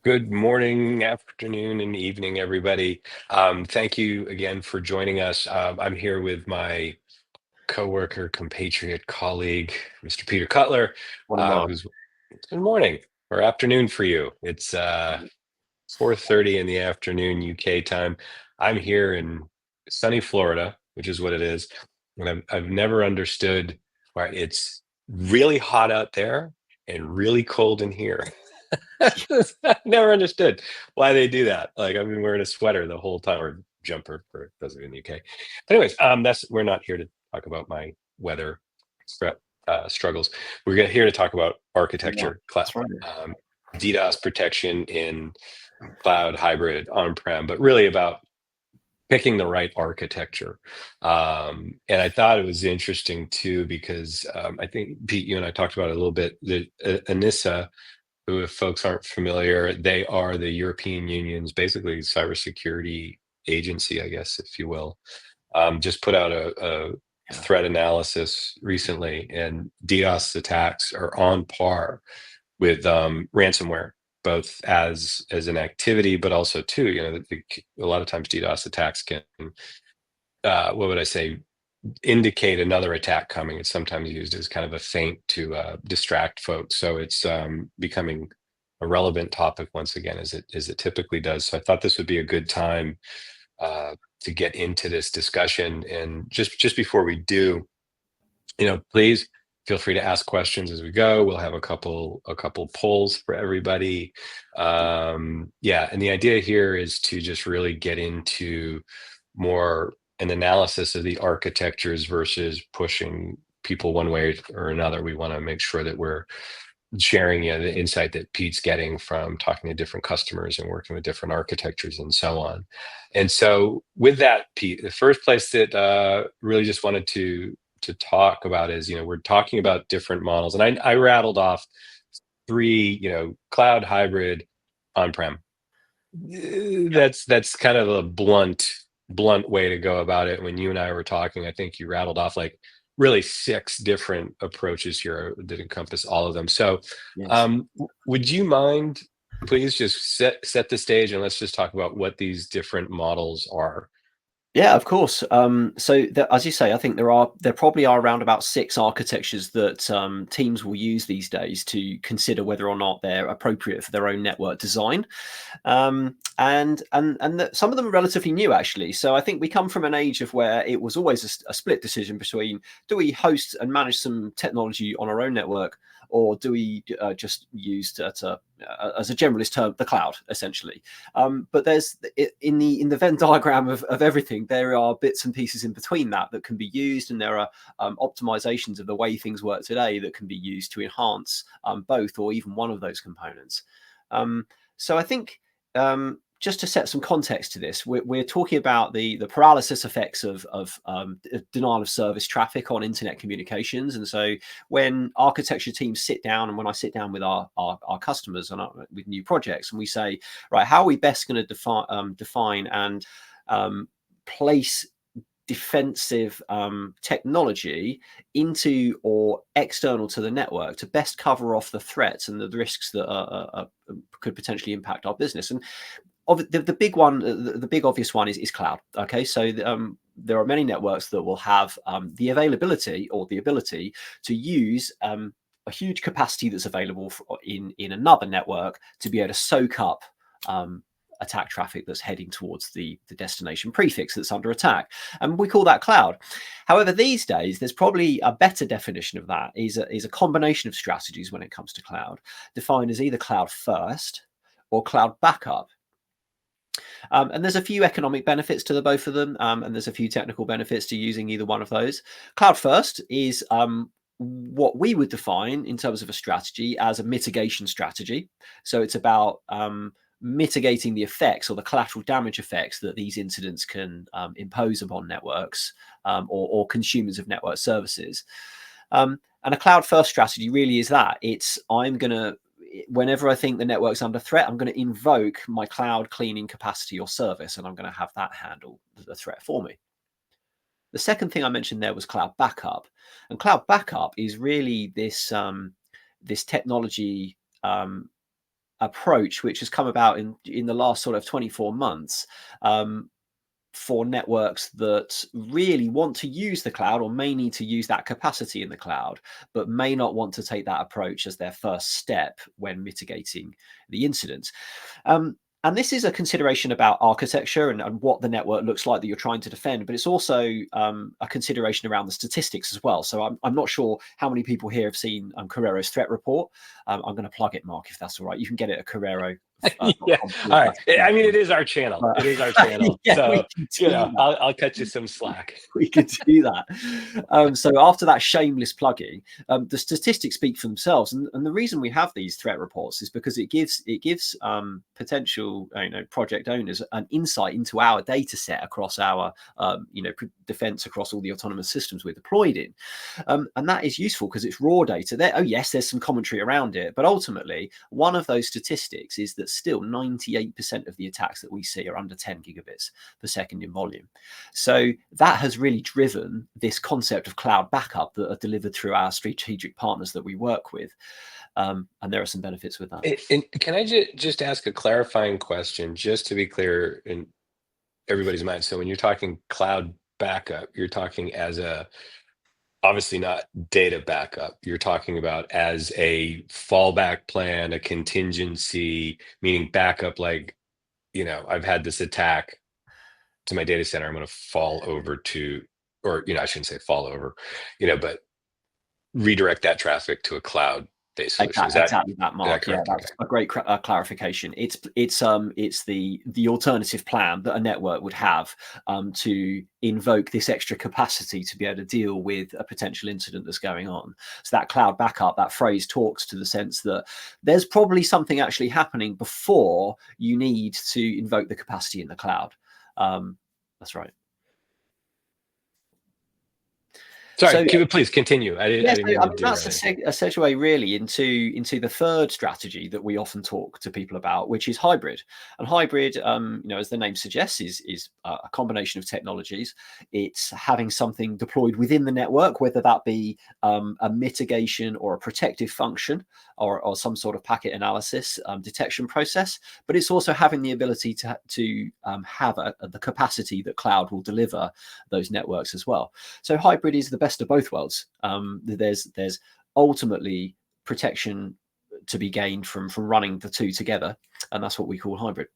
Good morning, afternoon, and evening, everybody. Thank you again for joining us. I'm here with my coworker, compatriot, colleague, Mr. Peter Cutler, Morning, Mark. who's good morning or afternoon for you. It's 4:30 in the afternoon UK time. I'm here in sunny Florida, which is what it is. And I've never understood why it's really hot out there and really cold in here. I never understood why they do that. Like I've been wearing a sweater the whole time, or jumper for those of you in the UK. But anyways, that's we're not here to talk about my weather struggles. Here to talk about Yeah, architecture, that's right. DDoS protection in cloud, hybrid, on-prem, but really about picking the right architecture. And I thought it was interesting too, because I think Pete, you and I talked about it a little bit. The Anissa, who, if folks aren't familiar, they are the European Union's basically cybersecurity agency, I guess, if you will. Just put out a Yeah. threat analysis recently, and DDoS attacks are on par with ransomware, both as an activity, but also too, a lot of times DDoS attacks can, what would I say, indicate another attack coming. It's sometimes used as kind of a feint to distract folks. So it's becoming a relevant topic once again, as it typically does. So I thought this would be a good time to get into this discussion. And just before we do, please feel free to ask questions as we go. We'll have a couple polls for everybody. Yeah, and the idea here is to just really get into more an analysis of the architectures versus pushing people one way or another. We want to make sure that we're sharing the insight that Pete's getting from talking to different customers and working with different architectures and so on. And so with that, Pete, the first place that really just wanted to talk about is, we're talking about different models. And I rattled off three, cloud, hybrid, on-prem. That's kind of a blunt way to go about it. When you and I were talking, I think you rattled off like really six different approaches here that encompass all of them. So Yes. would you mind please just set the stage, and let's just talk about what these different models are. Yeah, of course. As you say, I think there probably are around about six architectures that teams will use these days to consider whether or not they're appropriate for their own network design. Some of them are relatively new, actually. So I think we come from an age of where it was always a split decision between, do we host and manage some technology on our own network, or do we just use as a generalist term the cloud, essentially? But there's in the Venn diagram of everything, there are bits and pieces in between that can be used, and there are optimizations of the way things work today that can be used to enhance both or even one of those components. So I think just to set some context to this, we're talking about the paralysis effects of denial of service traffic on internet communications. And so when architecture teams sit down, and when I sit down with our customers and with new projects, and we say, right, how are we best going to define and place defensive technology into or external to the network to best cover off the threats and the risks that could potentially impact our business. And the big one, the big obvious one is cloud. Okay, so there are many networks that will have the availability or the ability to use a huge capacity that's available in another network to be able to soak up attack traffic that's heading towards the destination prefix that's under attack, and we call that cloud. However, these days there's probably a better definition of that is a combination of strategies when it comes to cloud, defined as either cloud first or cloud backup. And there's a few economic benefits to the both of them, and there's a few technical benefits to using either one of those. Cloud first is what we would define in terms of a strategy as a mitigation strategy. So it's about mitigating the effects or the collateral damage effects that these incidents can impose upon networks or consumers of network services. And a cloud first strategy really is that. Whenever I think the network's under threat, I'm going to invoke my cloud cleaning capacity or service, and I'm going to have that handle the threat for me. The second thing I mentioned there was cloud backup, and cloud backup is really this technology approach which has come about in the last sort of 24 months for networks that really want to use the cloud or may need to use that capacity in the cloud, but may not want to take that approach as their first step when mitigating the incident. And this is a consideration about architecture and what the network looks like that you're trying to defend, but it's also a consideration around the statistics as well. So I'm not sure how many people here have seen Corero's threat report. I'm going to plug it, Mark, if that's all right. You can get it at Corero. Yeah. All right. I mean, it is our channel. It is our channel. Yeah, so, I'll cut you some slack. We could do that. So after that shameless plugging, the statistics speak for themselves. And the reason we have these threat reports is because it gives potential project owners an insight into our data set across our defense across all the autonomous systems we're deployed in. And that is useful because it's raw data. Yes, there's some commentary around it, but ultimately one of those statistics is that still 98% of the attacks that we see are under 10 gigabits per second in volume. So that has really driven this concept of cloud backup that are delivered through our strategic partners that we work with. And there are some benefits with that. And can I just ask a clarifying question, just to be clear in everybody's mind? So when you're talking cloud backup, you're talking as obviously not data backup. You're talking about as a fallback plan, a contingency, meaning backup, like, I've had this attack to my data center. I'm going to fall over to, or, I shouldn't say fall over, but redirect that traffic to a cloud-based solution. Exactly that, Mark. Yeah, that's a great clarification. It's the alternative plan that a network would have to invoke this extra capacity to be able to deal with a potential incident that's going on. So that cloud backup, that phrase talks to the sense that there's probably something actually happening before you need to invoke the capacity in the cloud. That's right. Sorry, please continue. That's a segue really into the third strategy that we often talk to people about, which is hybrid. And hybrid, as the name suggests, is a combination of technologies. It's having something deployed within the network, whether that be a mitigation or a protective function or some sort of packet analysis detection process. But it's also having the ability to have the capacity that cloud will deliver those networks as well. So hybrid is the best of both worlds. There's ultimately protection to be gained from running the two together, and that's what we call hybrid.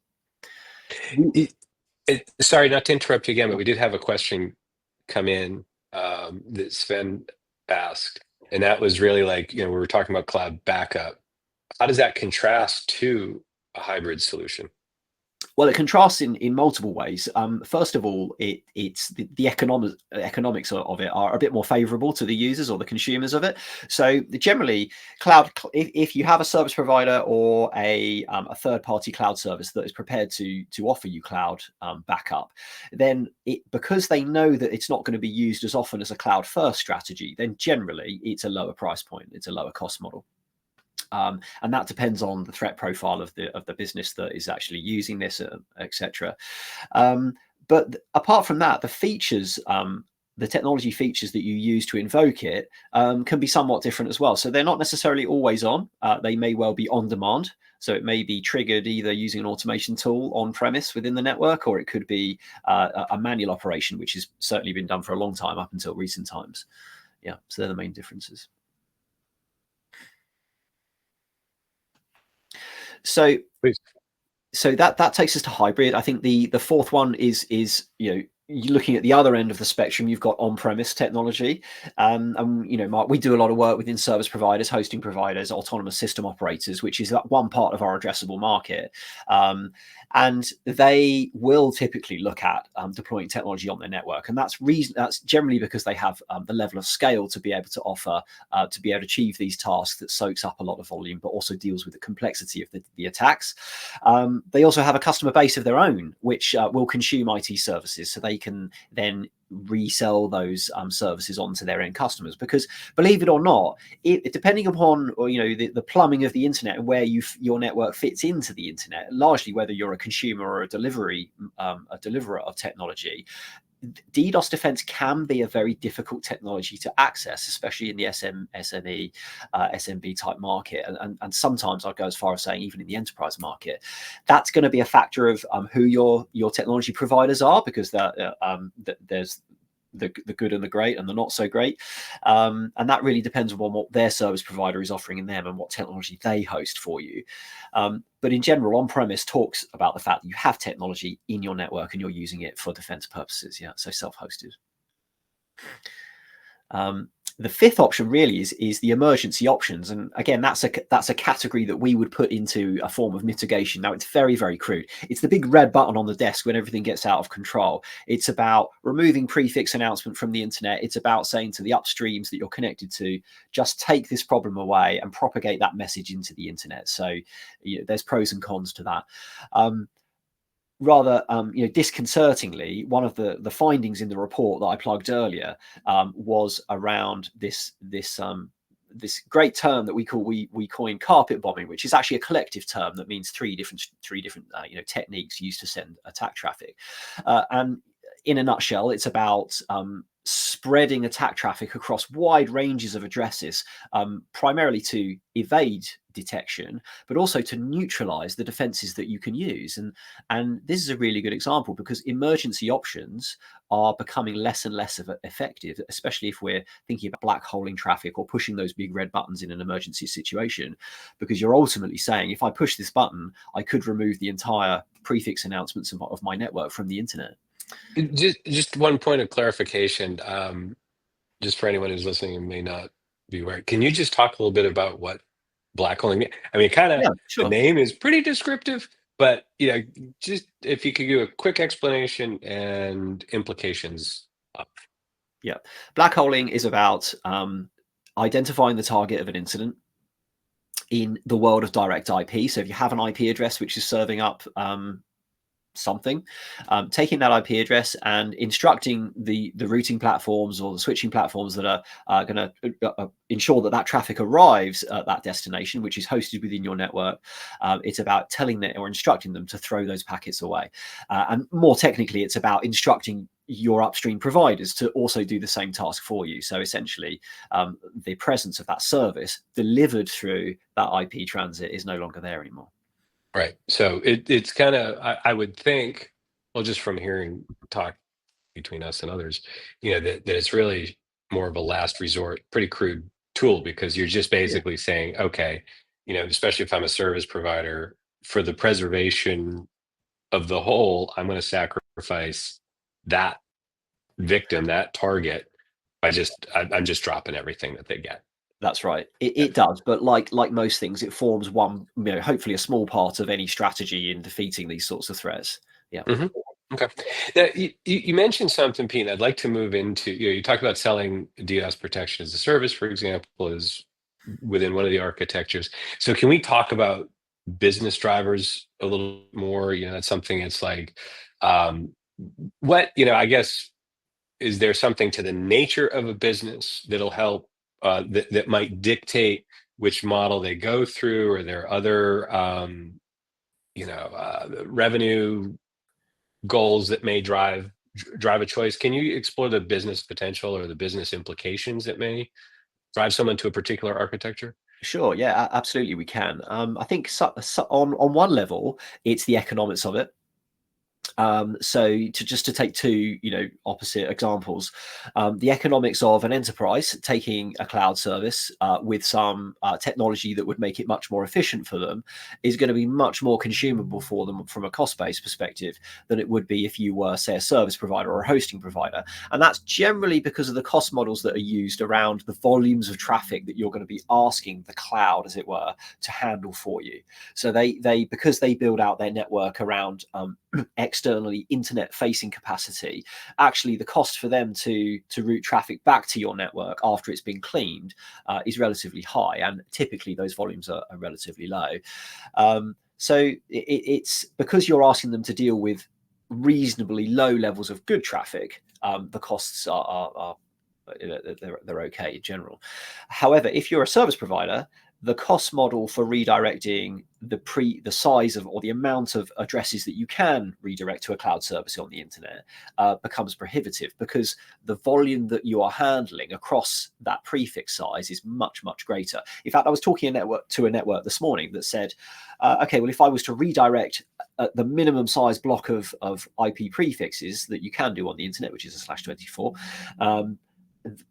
Sorry, not to interrupt you again, but we did have a question come in that Sven asked, and that was really like, we were talking about cloud backup. How does that contrast to a hybrid solution? Well, it contrasts in multiple ways. First of all, it's the economics of it are a bit more favorable to the users or the consumers of it. So generally, cloud, if you have a service provider or a third-party cloud service that is prepared to offer you cloud backup, then because they know that it's not going to be used as often as a cloud-first strategy, then generally it's a lower price point. It's a lower cost model. And that depends on the threat profile of the business that is actually using this, etc. But apart from that, the features, the technology features that you use to invoke it can be somewhat different as well. So they're not necessarily always on. They may well be on demand. So it may be triggered either using an automation tool on premise within the network, or it could be a manual operation, which has certainly been done for a long time up until recent times. Yeah, so they're the main differences. So that takes us to hybrid. I think the fourth one is you're looking at the other end of the spectrum. You've got on-premise technology, and Mark, we do a lot of work within service providers, hosting providers, autonomous system operators, which is that one part of our addressable market. And they will typically look at deploying technology on their network, and that's generally because they have the level of scale to be able to offer, to be able to achieve these tasks that soaks up a lot of volume, but also deals with the complexity of the attacks. They also have a customer base of their own, which will consume IT services, so they can then resell those services onto their end customers. Because believe it or not, depending upon the plumbing of the internet and where your network fits into the internet, largely whether you're a consumer or a deliverer of technology, DDoS defense can be a very difficult technology to access, especially in the SME, SMB type market, and sometimes I'd go as far as saying even in the enterprise market. That's going to be a factor of who your technology providers are, because there's the good and the great and the not so great, and that really depends on what their service provider is offering in them and what technology they host for you. But in general, on-premise talks about the fact that you have technology in your network and you're using it for defense purposes. Yeah, so self-hosted. The fifth option really is the emergency options, and again, that's a category that we would put into a form of mitigation. Now, it's very, very crude. It's the big red button on the desk when everything gets out of control. It's about removing prefix announcement from the internet. It's about saying to the upstreams that you're connected to, just take this problem away and propagate that message into the internet. So there's pros and cons to that. Rather, disconcertingly, one of the findings in the report that I plugged earlier was around this great term that we coined carpet bombing, which is actually a collective term that means three different techniques used to send attack traffic. And in a nutshell, it's about spreading attack traffic across wide ranges of addresses, primarily to evade detection, but also to neutralize the defenses that you can use. And this is a really good example, because emergency options are becoming less and less effective, especially if we're thinking about black holing traffic or pushing those big red buttons in an emergency situation, because you're ultimately saying, if I push this button, I could remove the entire prefix announcements of my network from the internet. Just one point of clarification, just for anyone who's listening and may not be aware. Can you just talk a little bit about what black holing means? I mean, kind of Sure. The name is pretty descriptive, but just if you could give a quick explanation and implications. Yeah, black holing is about identifying the target of an incident in the world of direct IP. So if you have an IP address which is serving up something, taking that IP address and instructing the routing platforms or the switching platforms that are going to ensure that traffic arrives at that destination, which is hosted within your network. It's about telling them or instructing them to throw those packets away. And more technically, it's about instructing your upstream providers to also do the same task for you. So essentially, the presence of that service delivered through that IP transit is no longer there anymore. Right. So it's kind of, I would think, well, just from hearing talk between us and others, that it's really more of a last resort, pretty crude tool, because you're just basically saying, okay, especially if I'm a service provider, for the preservation of the whole, I'm going to sacrifice that victim, that target, I'm just dropping everything that they get. That's right. It does, but like most things, it forms one, hopefully a small part of any strategy in defeating these sorts of threats. Yeah. Mm-hmm. Okay. Now, you mentioned something, Pete. I'd like to move into, you talked about selling DDoS protection as a service, for example, is within one of the architectures. So can we talk about business drivers a little more? That's something, it's like, I guess, is there something to the nature of a business that'll help, that might dictate which model they go through? Or there are other, revenue goals that may drive a choice? Can you explore the business potential or the business implications that may drive someone to a particular architecture? Sure. Yeah, absolutely. We can. I think on one level, it's the economics of it. So to take two, opposite examples, the economics of an enterprise taking a cloud service with some technology that would make it much more efficient for them is going to be much more consumable for them from a cost-based perspective than it would be if you were, say, a service provider or a hosting provider. And that's generally because of the cost models that are used around the volumes of traffic that you're going to be asking the cloud, as it were, to handle for you. So because they build out their network around externally internet facing capacity, actually the cost for them to route traffic back to your network after it's been cleaned is relatively high, and typically those volumes are relatively low. So it's because you're asking them to deal with reasonably low levels of good traffic, the costs are they're okay in general. However, if you're a service provider, the cost model for redirecting the size of, or the amount of addresses that you can redirect to a cloud service on the internet becomes prohibitive, because the volume that you are handling across that prefix size is much, much greater. In fact, I was talking to a network this morning that said, okay, well, if I was to redirect the minimum size block of IP prefixes that you can do on the internet, which is a /24,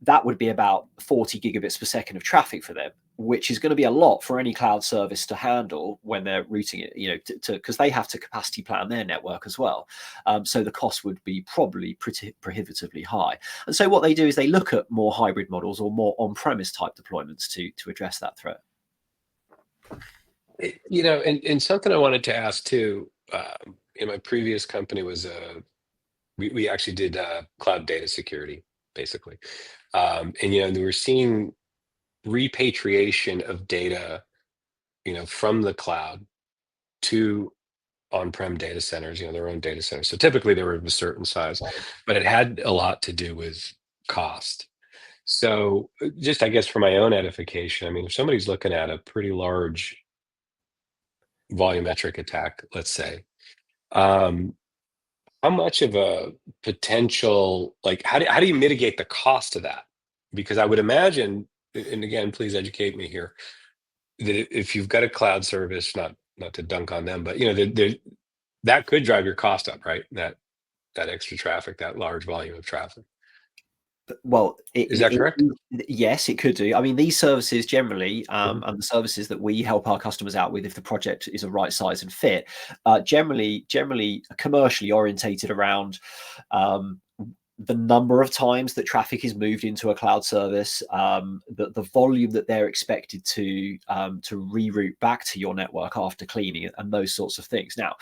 that would be about 40 gigabits per second of traffic for them, which is going to be a lot for any cloud service to handle when they're routing it, you know, because they have to capacity plan their network as well. So the cost would be probably prohibitively high. And so what they do is they look at more hybrid models or more on-premise type deployments to address that threat. You know, and something I wanted to ask too, in my previous company was we actually did cloud data security, basically. And, you know, we were seeing repatriation of data, you know, from the cloud to on-prem data centers, you know, their own data centers. So typically they were of a certain size, but it had a lot to do with cost. So just, I guess, for my own edification, I mean, if somebody's looking at a pretty large volumetric attack, let's say, um, how much of a potential, like, how do you mitigate the cost of that? Because I would imagine, and again, please educate me here, that if you've got a cloud service, not to dunk on them, but you know, that could drive your cost up, right? That extra traffic, that large volume of traffic. Well, Is that correct? yes, it could do. I mean, these services generally, and the services that we help our customers out with, if the project is a right size and fit, generally commercially orientated around the number of times that traffic is moved into a cloud service, the volume that they're expected to reroute back to your network after cleaning, and those sorts of things. Now,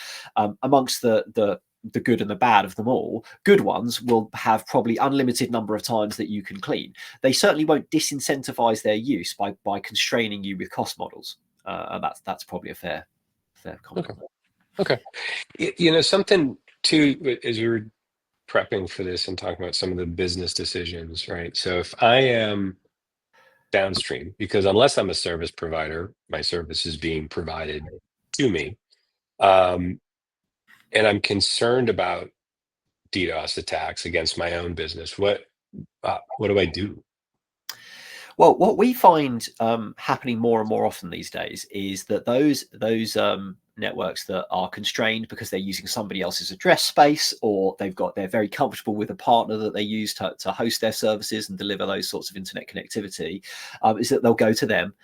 amongst the good and the bad of them all, good ones will have probably unlimited number of times that you can clean. They certainly won't disincentivize their use by constraining you with cost models, and that's probably a fair comment. Okay. You know, something too, as we were prepping for this and talking about some of the business decisions, right? So if I am downstream, because unless I'm a service provider, my service is being provided to me, and I'm concerned about DDoS attacks against my own business, what do I do? Well, what we find happening more and more often these days is that those networks that are constrained because they're using somebody else's address space, or they're very comfortable with a partner that they use to host their services and deliver those sorts of internet connectivity, is that they'll go to them,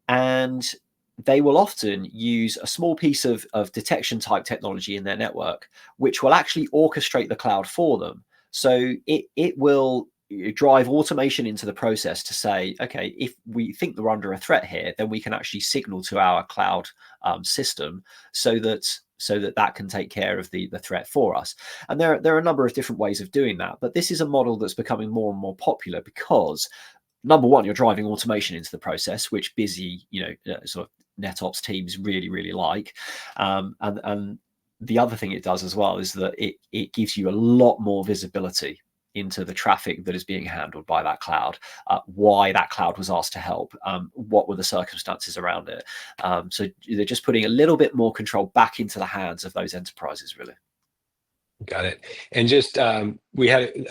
and they will often use a small piece of detection type technology in their network, which will actually orchestrate the cloud for them. So it will drive automation into the process to say, okay, if we think they're under a threat here, then we can actually signal to our cloud system so that can take care of the threat for us. And there are a number of different ways of doing that, but this is a model that's becoming more and more popular because, number one, you're driving automation into the process, which busy, sort of NetOps teams really like, and the other thing it does as well is that it gives you a lot more visibility into the traffic that is being handled by that cloud, why that cloud was asked to help, what were the circumstances around it. So they're just putting a little bit more control back into the hands of those enterprises, really. Got it. And just I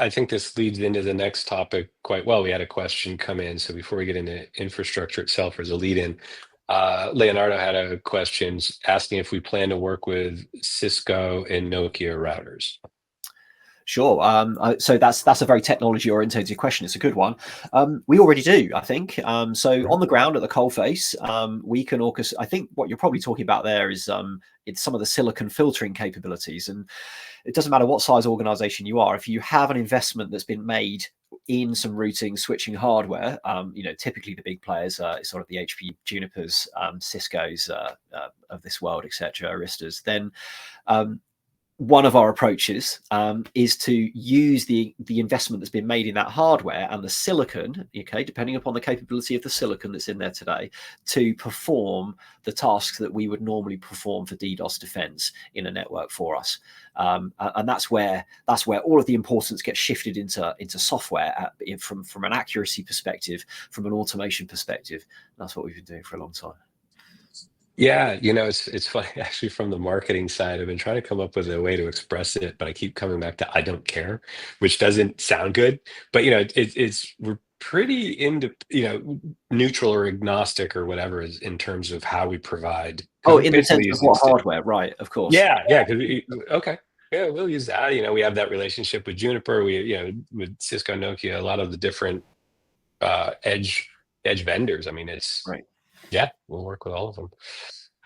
think this leads into the next topic quite well. We had a question come in. So before we get into infrastructure itself as a lead in, Leonardo had a question asking if we plan to work with Cisco and Nokia routers. Sure. So that's a very technology oriented question. It's a good one. We already do, I think. So on the ground at the coalface, we can orchestrate. I think what you're probably talking about there is it's some of the silicon filtering capabilities. And it doesn't matter what size organization you are. If you have an investment that's been made in some routing switching hardware, typically the big players are sort of the HP, Junipers, Cisco's of this world, etc., Aristas, then one of our approaches is to use the investment that's been made in that hardware and the silicon, okay, depending upon the capability of the silicon that's in there today, to perform the tasks that we would normally perform for DDoS defense in a network for us. And that's where all of the importance gets shifted into software from an accuracy perspective, from an automation perspective. That's what we've been doing for a long time. Yeah, it's funny actually from the marketing side. I've been trying to come up with a way to express it, but I keep coming back to I don't care, which doesn't sound good. But it's we're pretty into neutral or agnostic or whatever is in terms of how we provide because Oh, we're in the basically sense of using what hardware, right? Of course. yeah, because okay. Yeah, we'll use that. We have that relationship with Juniper. We, with Cisco, Nokia, a lot of the different edge vendors. I mean, Right. yeah, we'll work with all of them.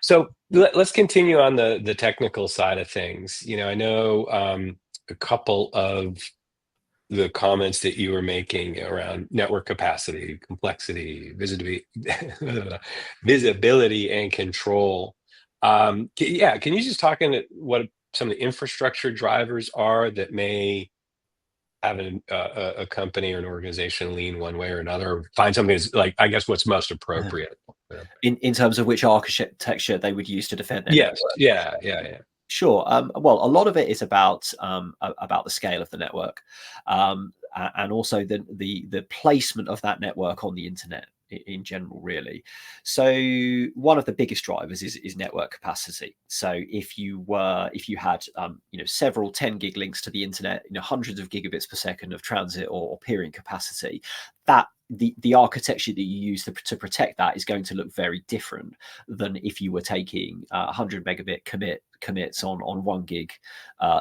So let's continue on the technical side of things. I know a couple of the comments that you were making around network capacity, complexity, visibility, and control. Yeah, can you just talk into what some of the infrastructure drivers are that may have a company or an organization lean one way or another, or find something that's like, I guess, what's most appropriate? In terms of which architecture they would use to defend their Yes. network. Yeah. Sure. Well, a lot of it is about the scale of the network, and also the placement of that network on the internet in general, really. So one of the biggest drivers is network capacity. So if you had several 10 gig links to the internet, hundreds of gigabits per second of transit or peering capacity, that the architecture that you use to protect that is going to look very different than if you were taking 100 megabit commits on 1 gig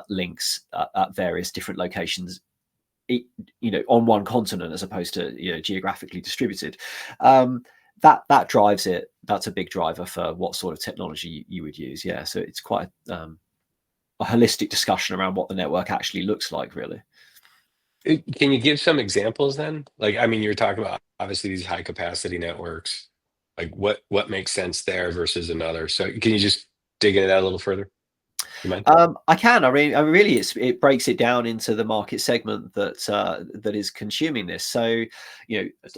links at various different locations, on one continent as opposed to geographically distributed. That drives it. That's a big driver for what sort of technology you would use. Yeah, so it's quite a holistic discussion around what the network actually looks like, really. Can you give some examples then? Like, I mean, you're talking about obviously these high capacity networks. Like, what makes sense there versus another? So, can you just dig into that a little further? You mind? I can. I mean, really, it breaks it down into the market segment that is consuming this. So,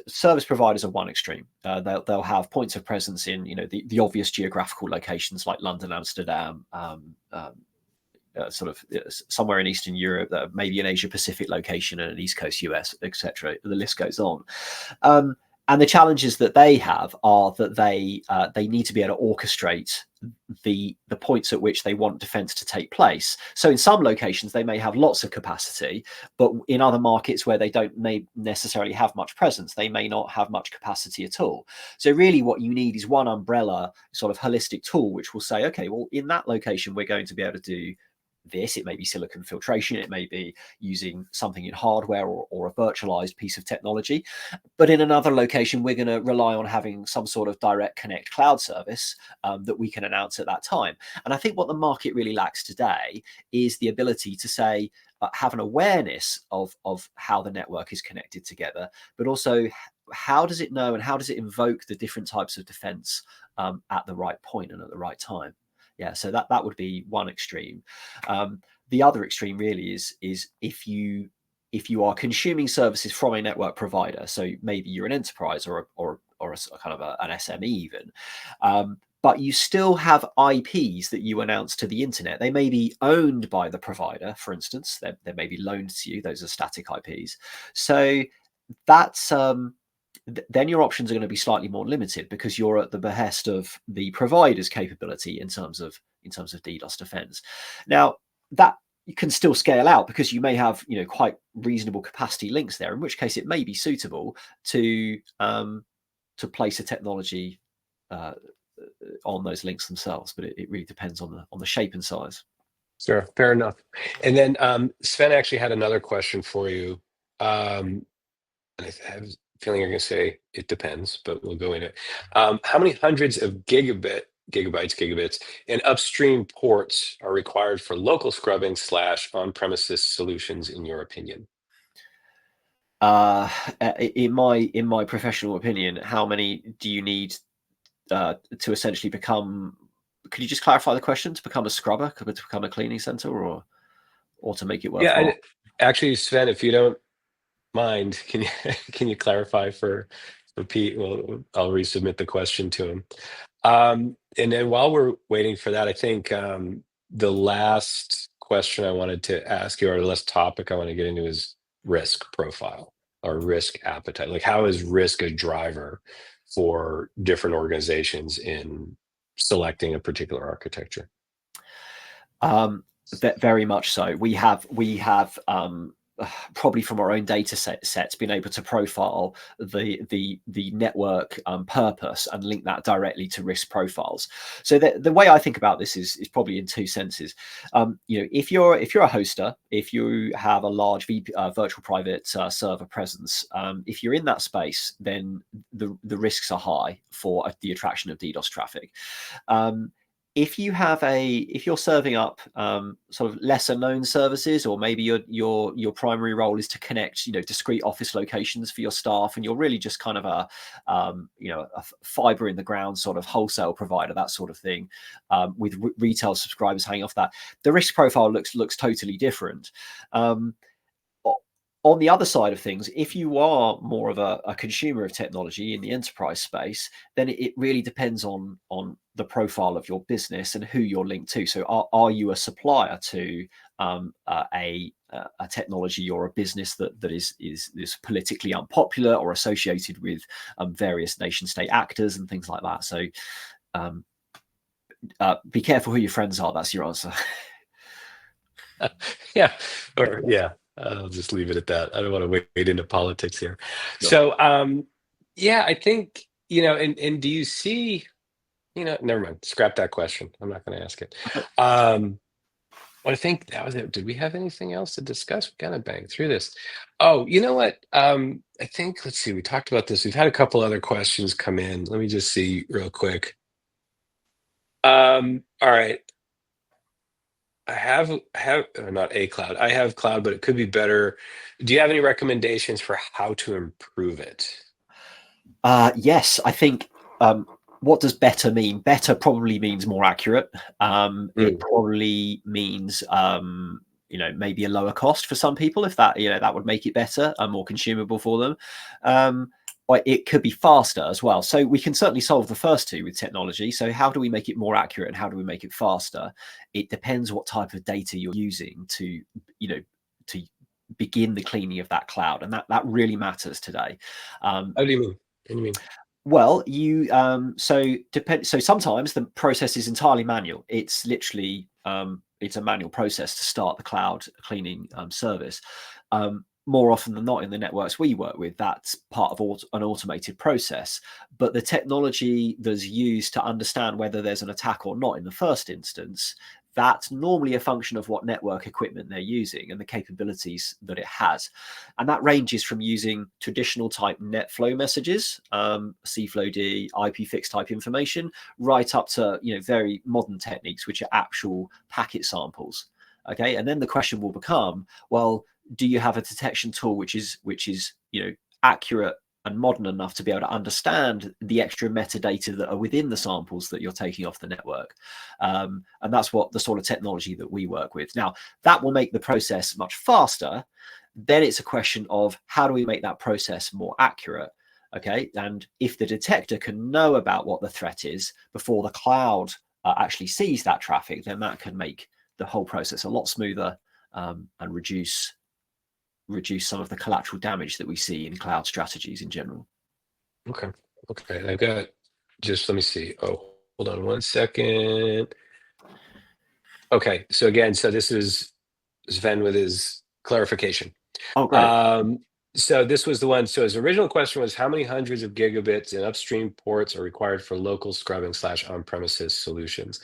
service providers are one extreme. They'll have points of presence in the obvious geographical locations like London, Amsterdam, sort of somewhere in Eastern Europe, maybe an Asia Pacific location and an East Coast US, etc. The list goes on. And the challenges that they have are that they need to be able to orchestrate the points at which they want defense to take place. So in some locations they may have lots of capacity, but in other markets where they may necessarily have much presence, they may not have much capacity at all. So really what you need is one umbrella sort of holistic tool which will say, okay, well, in that location we're going to be able to do this. It may be silicon filtration, it may be using something in hardware or a virtualized piece of technology. But in another location, we're going to rely on having some sort of direct connect cloud service that we can announce at that time. And I think what the market really lacks today is the ability to say, have an awareness of how the network is connected together, but also how does it know and how does it invoke the different types of defense at the right point and at the right time. Yeah, so that would be one extreme. The other extreme really is if you are consuming services from a network provider, so maybe you're an enterprise or a kind of an SME even, but you still have IPs that you announce to the internet. They may be owned by the provider, for instance. They may be loaned to you. Those are static IPs. So that's then your options are going to be slightly more limited because you're at the behest of the provider's capability in terms of DDoS defense. Now that you can still scale out because you may have quite reasonable capacity links there, in which case it may be suitable to place a technology on those links themselves, but it really depends on the shape and size. Sure, fair enough. And then Sven actually had another question for you. And I have a feeling you're going to say it depends, but we'll go into it. How many hundreds of gigabits, and upstream ports are required for local scrubbing / on-premises solutions, in your opinion? In my professional opinion, how many do you need to essentially become could you just clarify the question? To become a scrubber, to become a cleaning center, or to make it Yeah, worthwhile? actually, Sven, if you don't mind, can you can you clarify for Pete? Well, I'll resubmit the question to him. And then while we're waiting for that, I think the last question I wanted to ask you, or the last topic I want to get into, is risk profile or risk appetite. Like, how is risk a driver for different organizations in selecting a particular architecture? Very much so. We have probably from our own data sets been able to profile the network purpose and link that directly to risk profiles. So the way I think about this is probably in two senses. If you're a hoster, if you have a large virtual private server presence, if you're in that space, then the risks are high for the attraction of DDoS traffic. If you're serving up sort of lesser known services, or maybe your primary role is to connect discrete office locations for your staff, and you're really just kind of a fiber in the ground sort of wholesale provider, that sort of thing, with retail subscribers hanging off that, the risk profile looks totally different. On the other side of things, if you are more of a consumer of technology in the enterprise space, then it really depends on the profile of your business and who you're linked to. So are you a supplier to a technology or a business that is politically unpopular or associated with various nation state actors and things like that? So be careful who your friends are. That's your answer. Yeah, or yeah, I'll just leave it at that. I don't want to wade into politics here. Sure. So, yeah, I think, and do you see, never mind, scrap that question. I'm not going to ask it. Okay. I think that was it. Did we have anything else to discuss? We kind of banged through this. Oh, you know what? I think, let's see, we talked about this. We've had a couple other questions come in. Let me just see real quick. All right. I have not a cloud. I have cloud, but it could be better. Do you have any recommendations for how to improve it? Yes, I think. What does better mean? Better probably means more accurate. It probably means maybe a lower cost for some people, if that would make it better and more consumable for them. Or it could be faster as well. So we can certainly solve the first two with technology. So how do we make it more accurate and how do we make it faster? It depends what type of data you're using to begin the cleaning of that cloud, and that really matters today. How do you mean? What do you mean? Well, so sometimes the process is entirely manual. It's literally it's a manual process to start the cloud cleaning service. More often than not, in the networks we work with, that's part of an automated process. But the technology that's used to understand whether there's an attack or not in the first instance, that's normally a function of what network equipment they're using and the capabilities that it has. And that ranges from using traditional type net flow messages, CFlowD, IPFix type information, right up to very modern techniques, which are actual packet samples. Okay, and then the question will become, well, do you have a detection tool which is accurate and modern enough to be able to understand the extra metadata that are within the samples that you're taking off the network? And that's what the sort of technology that we work with. Now, that will make the process much faster. Then it's a question of how do we make that process more accurate? Okay, and if the detector can know about what the threat is before the cloud actually sees that traffic, then that can make the whole process a lot smoother and reduce some of the collateral damage that we see in cloud strategies in general. Okay. I've got, just let me see. Oh, hold on one second. Okay. So again, this is Sven with his clarification. Oh, great. So this was the one. So his original question was, how many hundreds of gigabits in upstream ports are required for local scrubbing / on-premises solutions?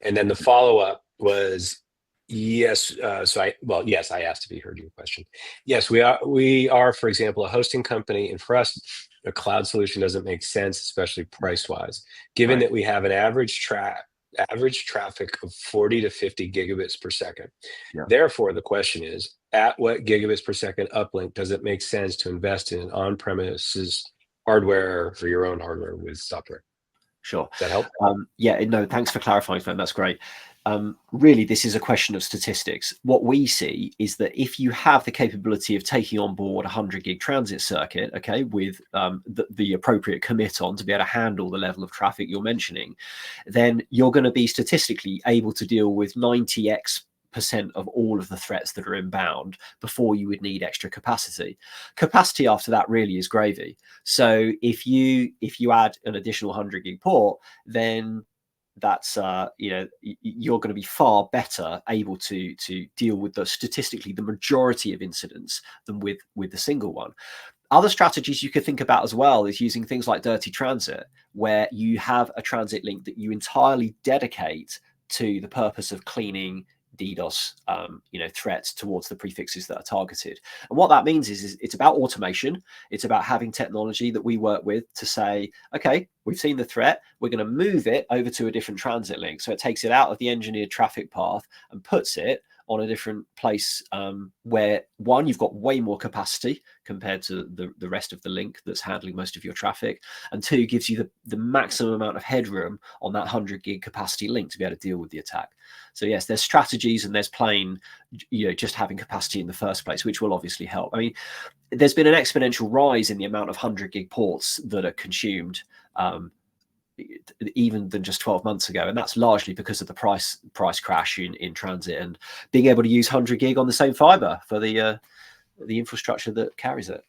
And then the follow-up was, yes. Yes, I asked if you heard your question. Yes, we are, for example, a hosting company, and for us, a cloud solution doesn't make sense, especially price-wise, given that we have an average traffic of 40 to 50 gigabits per second. Yeah. Therefore, the question is, at what gigabits per second uplink does it make sense to invest in an on-premises hardware for your own hardware with software? Sure. Does that help? Yeah, no, thanks for clarifying, Fern. That's great. Really, this is a question of statistics. What we see is that if you have the capability of taking on board a 100 gig transit circuit, okay, with the appropriate commit on to be able to handle the level of traffic you're mentioning, then you're going to be statistically able to deal with 90x percent of all of the threats that are inbound before you would need extra capacity. Capacity after that really is gravy. So if you add an additional 100 gig port, then that's you're going to be far better able to deal with statistically the majority of incidents than with the single one. Other strategies you could think about as well is using things like dirty transit, where you have a transit link that you entirely dedicate to the purpose of cleaning DDoS threats towards the prefixes that are targeted. And what that means is it's about automation. It's about having technology that we work with to say, okay, we've seen the threat, we're going to move it over to a different transit link. So it takes it out of the engineered traffic path and puts it on a different place where, one, you've got way more capacity compared to the rest of the link that's handling most of your traffic, and two, gives you the maximum amount of headroom on that 100 gig capacity link to be able to deal with the attack. So yes, there's strategies and there's plain, just having capacity in the first place, which will obviously help. I mean, there's been an exponential rise in the amount of 100 gig ports that are consumed, even than just 12 months ago, and that's largely because of the price crash in transit and being able to use 100 gig on the same fiber for the infrastructure that carries it.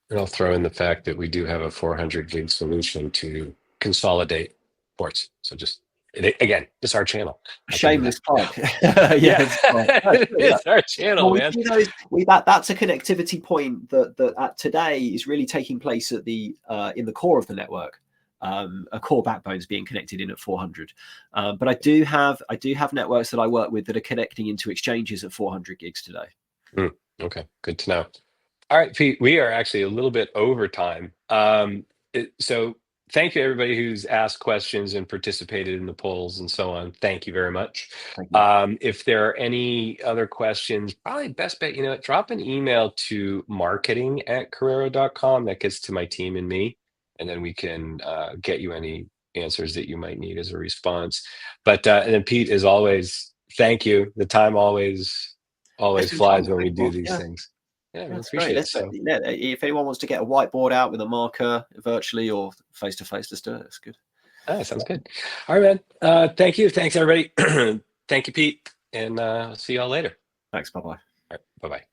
And I'll throw in the fact that we do have a 400 gig solution to consolidate ports. So just, again, it's our channel. Shameless plug. Yeah, it's our channel, well, man. That's a connectivity point that today is really taking place at the in the core of the network. A core backbone is being connected in at 400, but I do have networks that I work with that are connecting into exchanges at 400 gigs today. Okay, good to know. All right, Pete, we are actually a little bit over time. So thank you, everybody who's asked questions and participated in the polls and so on. Thank you very much. Thank you. If there are any other questions, probably best bet, drop an email to marketing@corero.com. That gets to my team and me, and then we can get you any answers that you might need as a response. But and then Pete, as always, thank you. The time always flies when we do these things. Yeah, I appreciate it. So, if anyone wants to get a whiteboard out with a marker virtually or face to face, let's do it. It's good. Sounds good. All right, man. Thank you. Thanks, everybody. Thank you, Pete. And I'll see y'all later. Thanks. Bye-bye. All right. Bye-bye.